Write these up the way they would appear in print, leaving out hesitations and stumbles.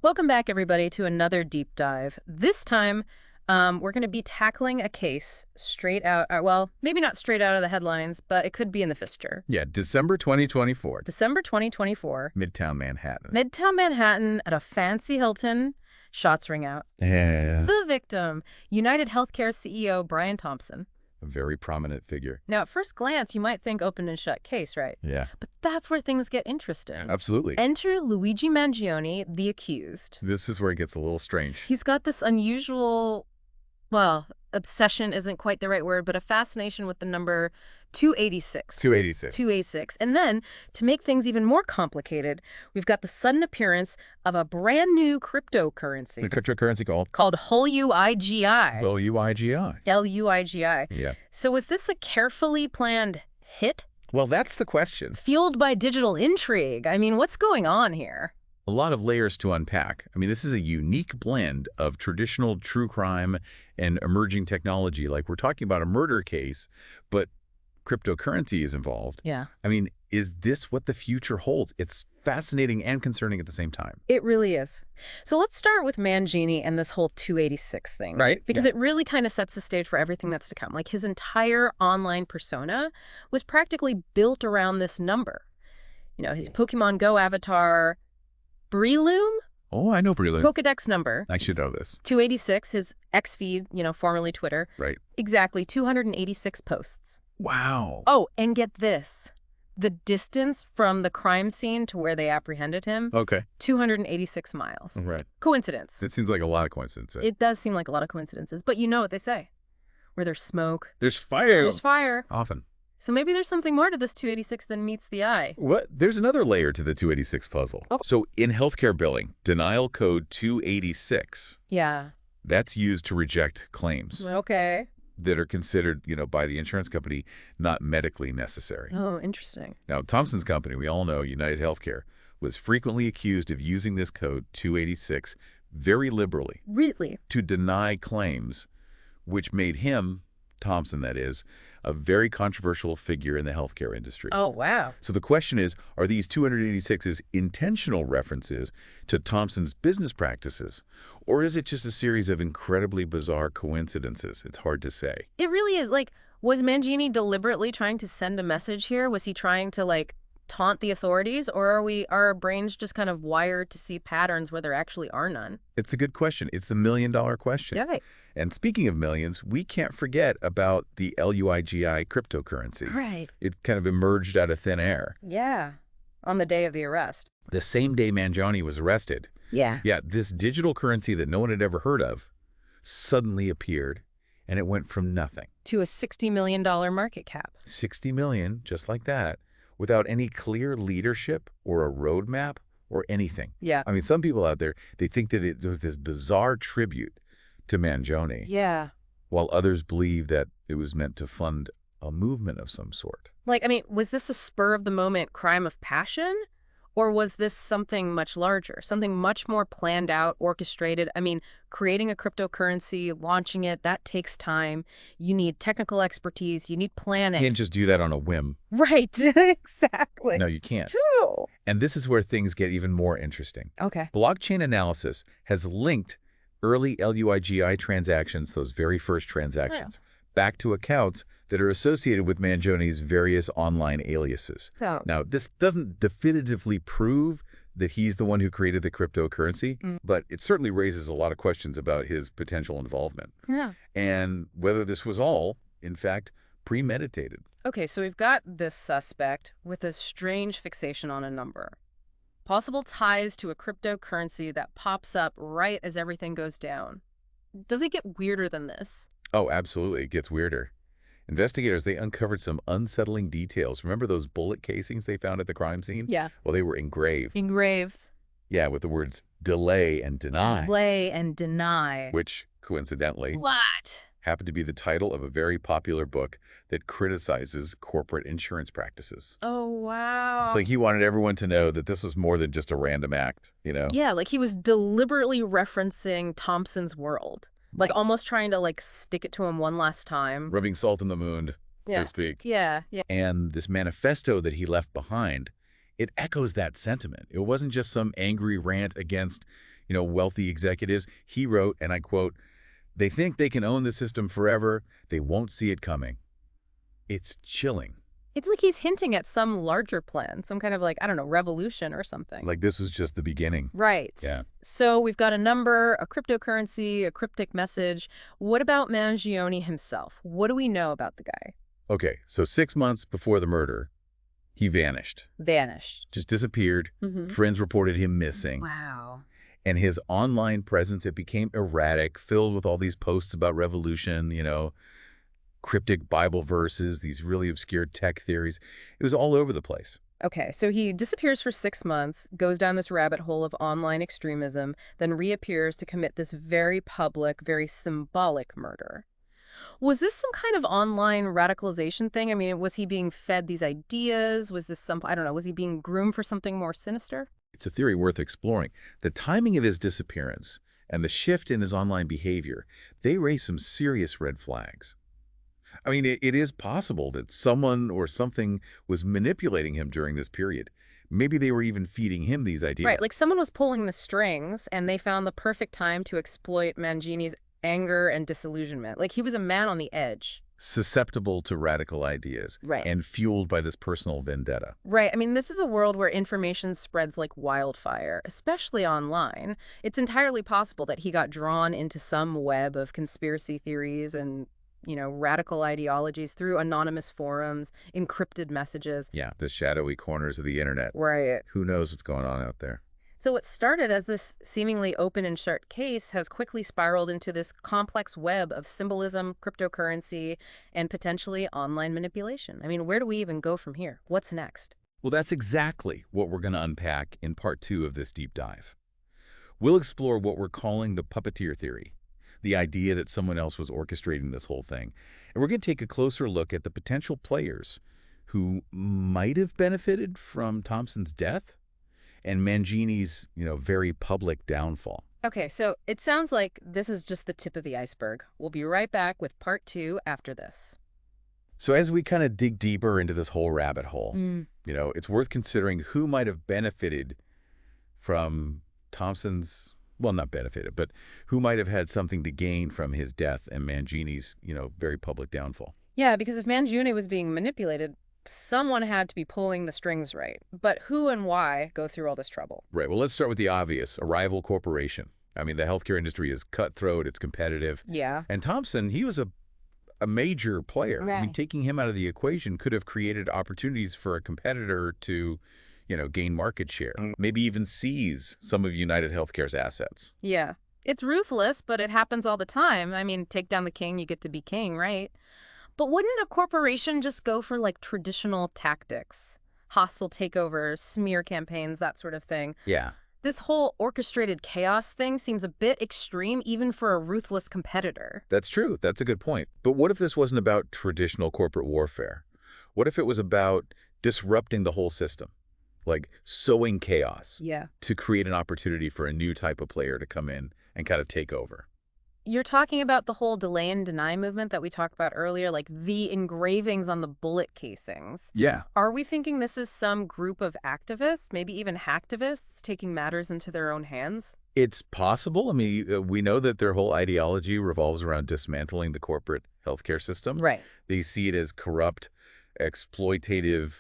Welcome back, everybody, to another deep dive. This time, we're going to be tackling a case straight out, well, maybe not straight out of the headlines, but it could be in the fixture. Yeah, December 2024. December 2024. Midtown Manhattan. Midtown Manhattan at a fancy Hilton. Shots ring out. Yeah. The victim, United Healthcare CEO Brian Thompson. A very prominent figure. Now, at first glance, you might think open and shut case, right? Yeah. But that's where things get interesting. Absolutely. Enter Luigi Mangione, the accused. This is where it gets a little strange. He's got this unusual, well, obsession isn't quite the right word, but a fascination with the number 286. 286. 286. And then, to make things even more complicated, we've got the sudden appearance of a brand new cryptocurrency. The cryptocurrency called LUIGI. LUIGI. LUIGI. Yeah. So was this a carefully planned hit? Well, that's the question. Fueled by digital intrigue. I mean, what's going on here? A lot of layers to unpack. I mean, this is a unique blend of traditional true crime and emerging technology. Like, we're talking about a murder case, but cryptocurrency is involved. Yeah. I mean, is this what the future holds? It's fascinating and concerning at the same time. It really is. So let's start with Mangione and this whole 286 thing. Right. Because it really kind of sets the stage for everything that's to come. Like, his entire online persona was practically built around this number. You know, his Pokemon Go avatar, Breloom? Oh, I know Breloom. Pokedex number. I should know this. 286, his X feed, formerly Twitter. Right. Exactly, 286 posts. Wow. Oh, and get this. The distance from the crime scene to where they apprehended him, Okay. 286 miles. Right. Coincidence. It seems like a lot of coincidences. It does seem like a lot of coincidences, but you know what they say. Where there's smoke, There's fire. there's fire. Often. So maybe there's something more to this 286 than meets the eye. What? There's another layer to the 286 puzzle. Oh. So in healthcare billing, denial code 286, Yeah. that's used to reject claims Okay. that are considered, by the insurance company not medically necessary. Oh, interesting. Now, Thompson's company, we all know, United Healthcare, was frequently accused of using this code 286 very liberally Really? to deny claims, which made him, Thompson that is, a very controversial figure in the healthcare industry. Oh, wow. So the question is, are these 286s intentional references to Thompson's business practices, or is it just a series of incredibly bizarre coincidences? It's hard to say. It really is. Like, was Mangione deliberately trying to send a message here? Was he trying to, taunt the authorities? Or are our brains just kind of wired to see patterns where there actually are none? It's a good question. It's the million-dollar question. Yeah. And speaking of millions, we can't forget about the LUIGI cryptocurrency. Right. It kind of emerged out of thin air. Yeah. On the day of the arrest. The same day Mangione was arrested. Yeah. Yeah, this digital currency that no one had ever heard of suddenly appeared, and it went from nothing. To a $60 million market cap. 60 million, just like that, without any clear leadership or a roadmap or anything. Yeah. I mean, some people out there, they think that it was this bizarre tribute to Mangione, Yeah. while others believe that it was meant to fund a movement of some sort. Was this a spur-of-the-moment crime of passion? Or was this something much larger, something much more planned out, orchestrated? I mean, creating a cryptocurrency, launching it, that takes time. You need technical expertise. You need planning. You can't just do that on a whim. Right. Exactly. No, you can't. True. And this is where things get even more interesting. Okay. Blockchain analysis has linked early LUIGI transactions, those very first transactions, back to accounts that are associated with Mangione's various online aliases. Oh. Now, this doesn't definitively prove that he's the one who created the cryptocurrency, but it certainly raises a lot of questions about his potential involvement. Yeah. And whether this was all, in fact, premeditated. Okay, so we've got this suspect with a strange fixation on a number. Possible ties to a cryptocurrency that pops up right as everything goes down. Does it get weirder than this? Oh, absolutely. It gets weirder. Investigators, they uncovered some unsettling details. Remember those bullet casings they found at the crime scene? Yeah. Well, they were engraved. Engraved. Yeah, with the words delay and deny. Delay and deny. Which, coincidentally, What? happened to be the title of a very popular book that criticizes corporate insurance practices. Oh, wow. It's like he wanted everyone to know that this was more than just a random act, Yeah, like he was deliberately referencing Thompson's world. Like almost trying to stick it to him one last time. Rubbing salt in the wound, so Yeah. to speak. Yeah. And this manifesto that he left behind, it echoes that sentiment. It wasn't just some angry rant against, wealthy executives. He wrote, and I quote, "They think they can own the system forever. They won't see it coming." It's chilling. It's like he's hinting at some larger plan, some kind of like, I don't know, revolution or something. Like this was just the beginning. Right. Yeah. So we've got a number, a cryptocurrency, a cryptic message. What about Mangione himself? What do we know about the guy? Okay, so 6 months before the murder, he vanished. Vanished. Just disappeared. Mm-hmm. Friends reported him missing. Wow. And his online presence, it became erratic, filled with all these posts about revolution, cryptic Bible verses, these really obscure tech theories. It was all over the place. Okay, so he disappears for 6 months, goes down this rabbit hole of online extremism, then reappears to commit this very public, very symbolic murder. Was this some kind of online radicalization thing? I mean, was he being fed these ideas? Was this I don't know, was he being groomed for something more sinister? It's a theory worth exploring. The timing of his disappearance and the shift in his online behavior, they raise some serious red flags. I mean, it is possible that someone or something was manipulating him during this period. Maybe they were even feeding him these ideas. Right, like someone was pulling the strings and they found the perfect time to exploit Mangini's anger and disillusionment. Like he was a man on the edge. Susceptible to radical ideas. Right. And fueled by this personal vendetta. Right. I mean, this is a world where information spreads like wildfire, especially online. It's entirely possible that he got drawn into some web of conspiracy theories and radical ideologies through anonymous forums, encrypted messages. Yeah, the shadowy corners of the internet. Right. Who knows what's going on out there? So what started as this seemingly open and shut case has quickly spiraled into this complex web of symbolism, cryptocurrency, and potentially online manipulation. I mean, where do we even go from here? What's next? Well, that's exactly what we're going to unpack in part 2 of this deep dive. We'll explore what we're calling the puppeteer theory, the idea that someone else was orchestrating this whole thing. And we're going to take a closer look at the potential players who might have benefited from Thompson's death and Mangini's, very public downfall. Okay, so it sounds like this is just the tip of the iceberg. We'll be right back with part 2 after this. So as we kind of dig deeper into this whole rabbit hole, it's worth considering who might have benefited from Thompson's, well, not benefited, but who might have had something to gain from his death and Mangini's, very public downfall. Yeah, because if Mangione was being manipulated, someone had to be pulling the strings right. But who and why go through all this trouble? Right. Well, let's start with the obvious, a rival corporation. I mean, the healthcare industry is cutthroat, it's competitive. Yeah. And Thompson, he was a major player. Right. I mean, taking him out of the equation could have created opportunities for a competitor to, gain market share, maybe even seize some of United Healthcare's assets. Yeah. It's ruthless, but it happens all the time. I mean, take down the king, you get to be king, right? But wouldn't a corporation just go for like traditional tactics? Hostile takeovers, smear campaigns, that sort of thing. Yeah. This whole orchestrated chaos thing seems a bit extreme even for a ruthless competitor. That's true. That's a good point. But what if this wasn't about traditional corporate warfare? What if it was about disrupting the whole system? Like sowing chaos to create an opportunity for a new type of player to come in and kind of take over. You're talking about the whole delay and deny movement that we talked about earlier, like the engravings on the bullet casings. Yeah. Are we thinking this is some group of activists, maybe even hacktivists, taking matters into their own hands? It's possible. I mean, we know that their whole ideology revolves around dismantling the corporate healthcare system. Right. They see it as corrupt, exploitative,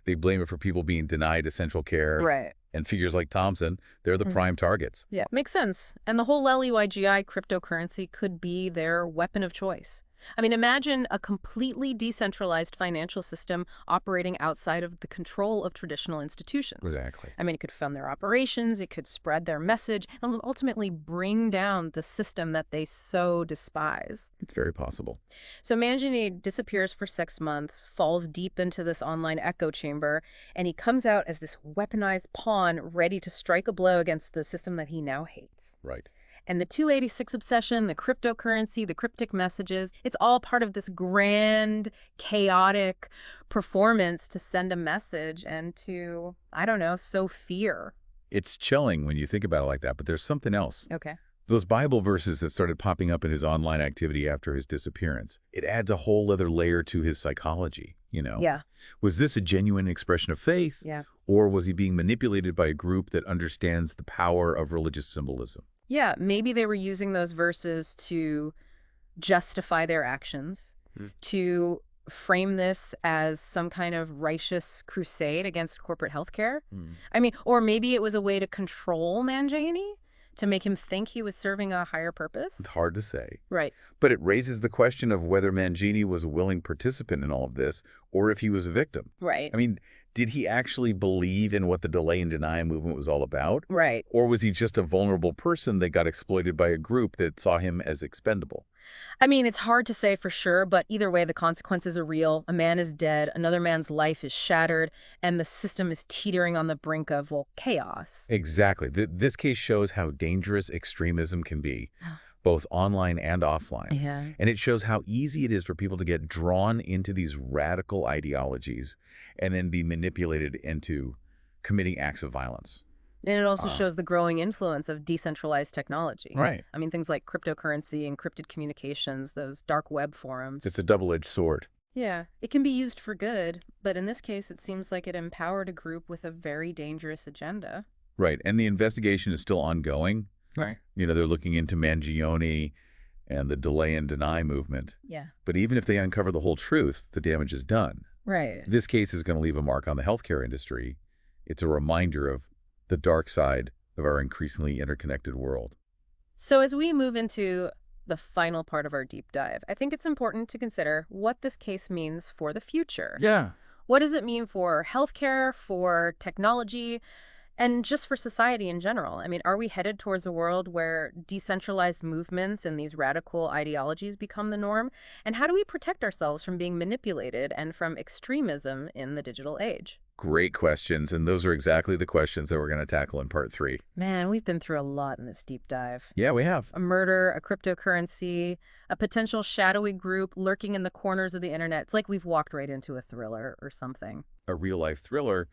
they blame it for people being denied essential care. Right. And figures like Thompson, they're the prime targets. Yeah, makes sense. And the whole LUIGI cryptocurrency could be their weapon of choice. I mean, imagine a completely decentralized financial system operating outside of the control of traditional institutions. Exactly. I mean, it could fund their operations, it could spread their message, and ultimately bring down the system that they so despise. It's very possible. So Mangione disappears for 6 months, falls deep into this online echo chamber, and he comes out as this weaponized pawn ready to strike a blow against the system that he now hates. Right. And the 286 obsession, the cryptocurrency, the cryptic messages, it's all part of this grand, chaotic performance to send a message and to, I don't know, sow fear. It's chilling when you think about it like that, but there's something else. Okay. Those Bible verses that started popping up in his online activity after his disappearance, it adds a whole other layer to his psychology. you know? Yeah, Was this a genuine expression of faith, yeah. or was he being manipulated by a group that understands the power of religious symbolism? Yeah, maybe they were using those verses to justify their actions, Hmm. to frame this as some kind of righteous crusade against corporate healthcare. Hmm. I mean, or maybe it was a way to control Mangione, to make him think he was serving a higher It's purpose. hard to say. Right, But it raises the question of whether Mangini was a willing participant in all of this, or if he was a victim. right, I mean, did he actually believe in what the delay and deny movement was all about? right. Or was he just a vulnerable person that got exploited by a group that saw him as expendable? I mean, it's hard to say for sure, but either way, the consequences are real. A man is dead, another man's life is shattered, and the system is teetering on the brink of, well, chaos. Exactly. This case shows how dangerous extremism can be, both online and offline. Yeah. And it shows how easy it is for people to get drawn into these radical ideologies and then be manipulated into committing acts of violence. And it also Uh, shows the growing influence of decentralized technology. right. I mean, things like cryptocurrency, encrypted communications, those dark web forums. It's a double-edged sword. Yeah, it can be used for good, but in this case, it seems like it empowered a group with a very dangerous agenda. Right. And the investigation is still ongoing. Right. You know, they're looking into Mangione and the delay and deny movement. Yeah. But even if they uncover the whole truth, the damage is done. Right. This case is going to leave a mark on the healthcare industry. It's a reminder of the dark side of our increasingly interconnected world. So as we move into the final part of our deep dive, I think it's important to consider what this case means for the future. Yeah. What does it mean for healthcare, for technology, and just for society in general? I mean, are we headed towards a world where decentralized movements and these radical ideologies become the norm? And how do we protect ourselves from being manipulated and from extremism in the digital age? Great questions. And those are exactly the questions that we're going to tackle in part 3. Man, we've been through a lot in this deep dive. Yeah, we have. A murder, a cryptocurrency, a potential shadowy group lurking in the corners of the internet. It's like we've walked right into a thriller or something. A real-life thriller,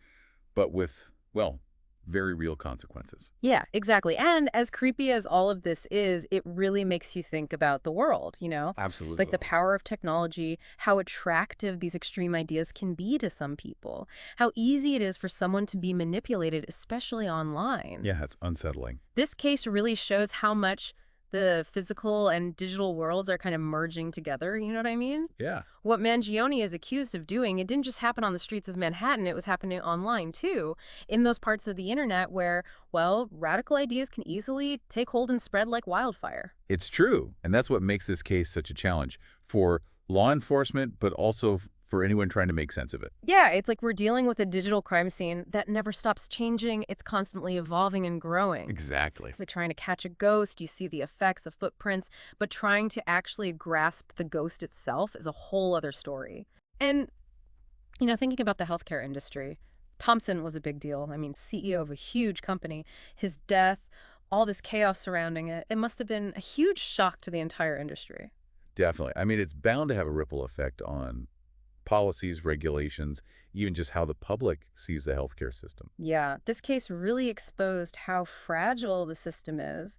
but with, well, very real consequences. Yeah, exactly. And as creepy as all of this is, it really makes you think about the world, you know? Absolutely. Like the power of technology, how attractive these extreme ideas can be to some people, how easy it is for someone to be manipulated, especially online. Yeah, it's unsettling. This case really shows how much the physical and digital worlds are kind of merging together, you know what I mean? Yeah. What Mangione is accused of doing, it didn't just happen on the streets of Manhattan, it was happening online too, in those parts of the internet where, well, radical ideas can easily take hold and spread like wildfire. It's true. And that's what makes this case such a challenge for law enforcement, but also for anyone trying to make sense of it. Yeah, it's like we're dealing with a digital crime scene that never stops changing. It's constantly evolving and growing. Exactly. It's like trying to catch a ghost. You see the effects of footprints, but trying to actually grasp the ghost itself is a whole other story. And, you know, thinking about the healthcare industry, Thompson was a big deal. I mean, CEO of a huge company. His death, all this chaos surrounding it, it must have been a huge shock to the entire industry. Definitely. I mean, it's bound to have a ripple effect on policies, regulations, even just how the public sees the healthcare system. Yeah, this case really exposed how fragile the system is,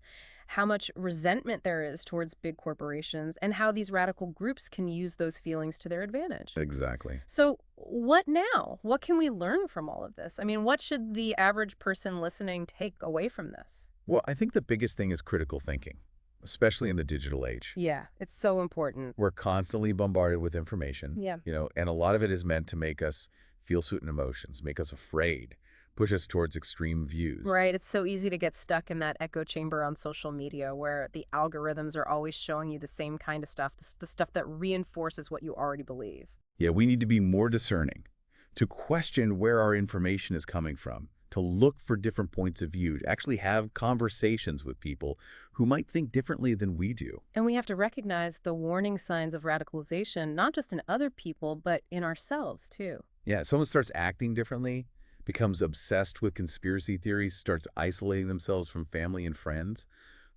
how much resentment there is towards big corporations, and how these radical groups can use those feelings to their advantage. Exactly. So, what now? What can we learn from all of this? I mean, what should the average person listening take away from this? Well, I think the biggest thing is critical thinking, especially in the digital age. Yeah, it's so important. We're constantly bombarded with information, Yeah. and a lot of it is meant to make us feel certain emotions, make us afraid, push us towards extreme views. Right, it's so easy to get stuck in that echo chamber on social media where the algorithms are always showing you the same kind of stuff, the stuff that reinforces what you already believe. Yeah, we need to be more discerning, to question where our information is coming from, to look for different points of view, to actually have conversations with people who might think differently than we do. And we have to recognize the warning signs of radicalization, not just in other people, but in ourselves, too. Yeah, someone starts acting differently, becomes obsessed with conspiracy theories, starts isolating themselves from family and friends.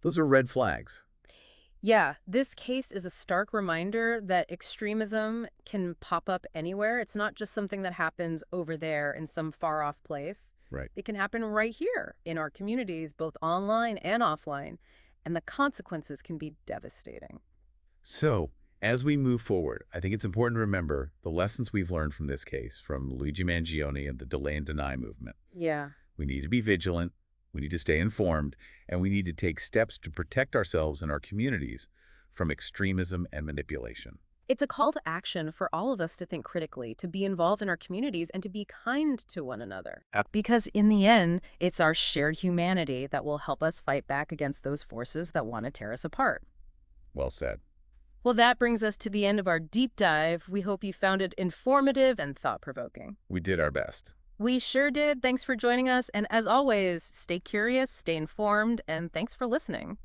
Those are red flags. Yeah, this case is a stark reminder that extremism can pop up anywhere. It's not just something that happens over there in some far-off place. Right. It can happen right here in our communities, both online and offline, and the consequences can be devastating. So, As we move forward, I think it's important to remember the lessons we've learned from this case, from Luigi Mangione and the delay and deny movement. Yeah. We need to be vigilant, we need to stay informed, and we need to take steps to protect ourselves and our communities from extremism and manipulation. It's a call to action for all of us to think critically, to be involved in our communities, and to be kind to one another. Because in the end, it's our shared humanity that will help us fight back against those forces that want to tear us apart. Well said. Well, that brings us to the end of our deep dive. We hope you found it informative and thought-provoking. We did our best. We sure did. Thanks for joining us. And as always, stay curious, stay informed, and thanks for listening.